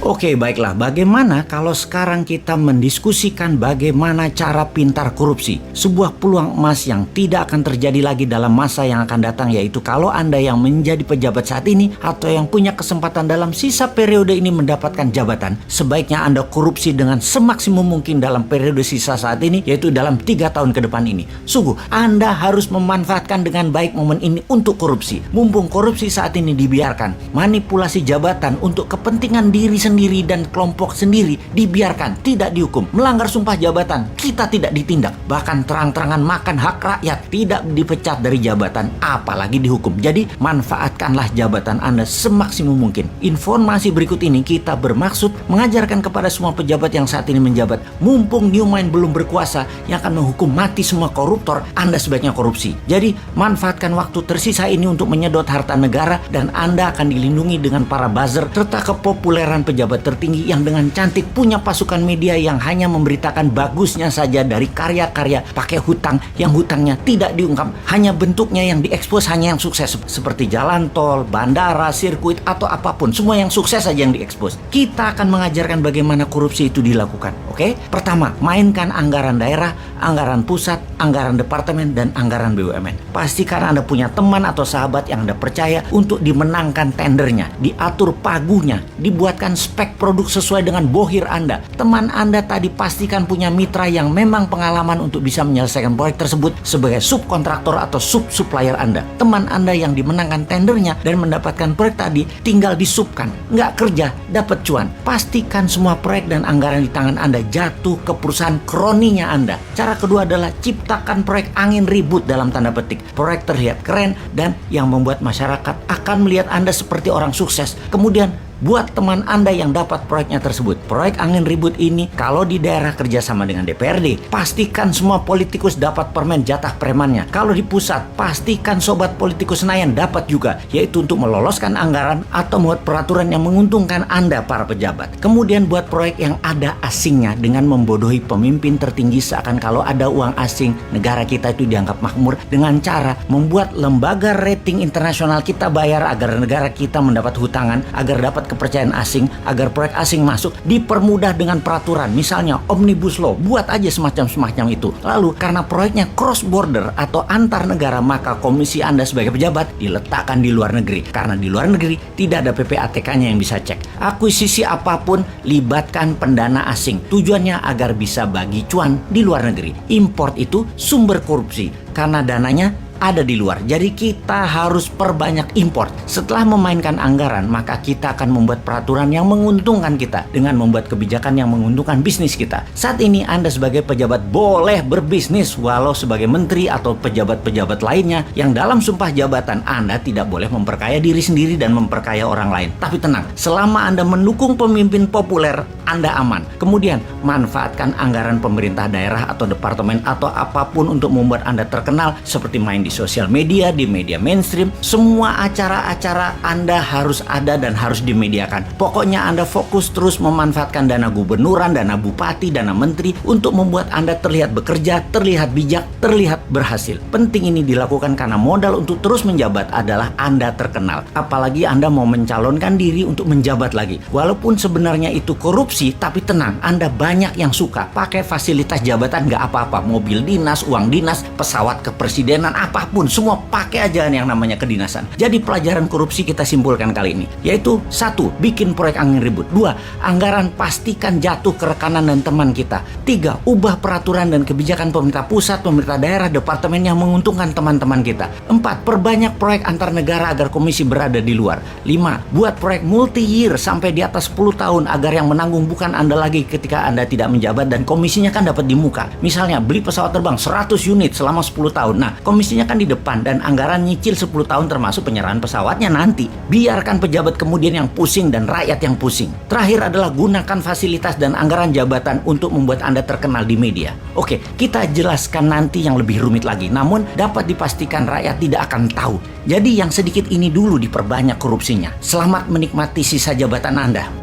Oke, baiklah. Bagaimana kalau sekarang kita mendiskusikan bagaimana cara pintar korupsi? Sebuah peluang emas yang tidak akan terjadi lagi dalam masa yang akan datang, yaitu kalau Anda yang menjadi pejabat saat ini atau yang punya kesempatan dalam sisa periode ini mendapatkan jabatan, sebaiknya Anda korupsi dengan semaksimum mungkin dalam periode sisa saat ini, yaitu dalam 3 tahun ke depan ini. Sungguh, Anda harus memanfaatkan dengan baik momen ini untuk korupsi. Mumpung korupsi saat ini dibiarkan, manipulasi jabatan untuk kepentingan diri sendiri dan kelompok sendiri dibiarkan, tidak dihukum. Melanggar sumpah jabatan, kita tidak ditindak. Bahkan terang-terangan makan hak rakyat, tidak dipecat dari jabatan, apalagi dihukum. Jadi manfaatkanlah jabatan Anda semaksimum mungkin. Informasi berikut ini kita bermaksud mengajarkan kepada semua pejabat yang saat ini menjabat, mumpung New Mind belum berkuasa yang akan menghukum mati semua koruptor, Anda sebaiknya korupsi. Jadi manfaatkan waktu tersisa ini untuk menyedot harta negara, dan Anda akan dilindungi dengan para buzzer serta kepopuleran pejabat tertinggi yang dengan cantik punya pasukan media yang hanya memberitakan bagusnya saja dari karya-karya pakai hutang yang hutangnya tidak diungkap, hanya bentuknya yang diekspos, hanya yang sukses seperti jalan tol, bandara, sirkuit atau apapun, semua yang sukses saja yang diekspos. Kita akan mengajarkan bagaimana korupsi itu dilakukan. Oke? Pertama, mainkan anggaran daerah, anggaran pusat, anggaran departemen, dan anggaran BUMN. Pastikan Anda punya teman atau sahabat yang Anda percaya untuk dimenangkan tendernya, diatur pagunya, dibuatkan spek produk sesuai dengan bohir Anda. Teman Anda tadi pastikan punya mitra yang memang pengalaman untuk bisa menyelesaikan proyek tersebut sebagai subkontraktor atau sub-supplier Anda. Teman Anda yang dimenangkan tendernya dan mendapatkan proyek tadi tinggal disubkan, nggak kerja, dapat cuan. Pastikan semua proyek dan anggaran di tangan Anda jatuh ke perusahaan kroninya Anda. Cara kedua adalah ciptakan proyek angin ribut dalam tanda petik. Proyek terlihat keren dan yang membuat masyarakat akan melihat Anda seperti orang sukses. Kemudian buat teman Anda yang dapat proyeknya tersebut. Proyek angin ribut ini kalau di daerah kerjasama dengan DPRD, pastikan semua politikus dapat permen jatah premannya. Kalau di pusat, pastikan sobat politikus Senayan dapat juga, yaitu untuk meloloskan anggaran atau membuat peraturan yang menguntungkan Anda para pejabat. Kemudian buat proyek yang ada asingnya dengan membodohi pemimpin tertinggi, seakan kalau ada uang asing, negara kita itu dianggap makmur, dengan cara membuat lembaga rating internasional kita bayar agar negara kita mendapat hutangan, agar dapat kepercayaan asing, agar proyek asing masuk, dipermudah dengan peraturan, misalnya Omnibus Law. Buat aja semacam itu. Lalu karena proyeknya cross border atau antar negara, maka komisi Anda sebagai pejabat diletakkan di luar negeri. Karena di luar negeri tidak ada PPATK-nya yang bisa cek. Akuisisi apapun libatkan pendana asing. Tujuannya agar bisa bagi cuan di luar negeri. Import itu sumber korupsi karena dananya ada di luar. Jadi kita harus perbanyak import. Setelah memainkan anggaran, maka kita akan membuat peraturan yang menguntungkan kita dengan membuat kebijakan yang menguntungkan bisnis kita. Saat ini Anda sebagai pejabat boleh berbisnis, walau sebagai menteri atau pejabat-pejabat lainnya yang dalam sumpah jabatan Anda tidak boleh memperkaya diri sendiri dan memperkaya orang lain. Tapi tenang, selama Anda mendukung pemimpin populer, Anda aman. Kemudian manfaatkan anggaran pemerintah daerah atau departemen atau apapun untuk membuat Anda terkenal, seperti main di sosial media, di media mainstream. Semua acara-acara Anda harus ada dan harus dimediakan. Pokoknya Anda fokus terus memanfaatkan dana gubernuran, dana bupati, dana menteri untuk membuat Anda terlihat bekerja, terlihat bijak, terlihat berhasil. Penting ini dilakukan karena modal untuk terus menjabat adalah Anda terkenal. Apalagi Anda mau mencalonkan diri untuk menjabat lagi. Walaupun sebenarnya itu korupsi, tapi tenang, Anda banyak yang suka pakai fasilitas jabatan, nggak apa-apa. Mobil dinas, uang dinas, pesawat kepresidenan, apapun, semua pakai aja yang namanya kedinasan. Jadi pelajaran korupsi kita simpulkan kali ini, yaitu 1. Bikin proyek angin ribut. 2. Anggaran pastikan jatuh ke rekanan dan teman kita. 3. Ubah peraturan dan kebijakan pemerintah pusat, pemerintah daerah, departemen yang menguntungkan teman-teman kita. 4. Perbanyak proyek antar negara agar komisi berada di luar. 5. Buat proyek multi-year sampai di atas 10 tahun agar yang menanggung bukan Anda lagi ketika Anda tidak menjabat, dan komisinya kan dapat di muka. Misalnya beli pesawat terbang 100 unit selama 10 tahun. Nah, komisinya kan di depan dan anggaran nyicil 10 tahun termasuk penyerahan pesawatnya nanti. Biarkan pejabat kemudian yang pusing dan rakyat yang pusing. Terakhir adalah gunakan fasilitas dan anggaran jabatan untuk membuat Anda terkenal di media. Oke, kita jelaskan nanti yang lebih rumit lagi, namun dapat dipastikan rakyat tidak akan tahu. Jadi yang sedikit ini dulu diperbanyak korupsinya. Selamat menikmati sisa jabatan Anda.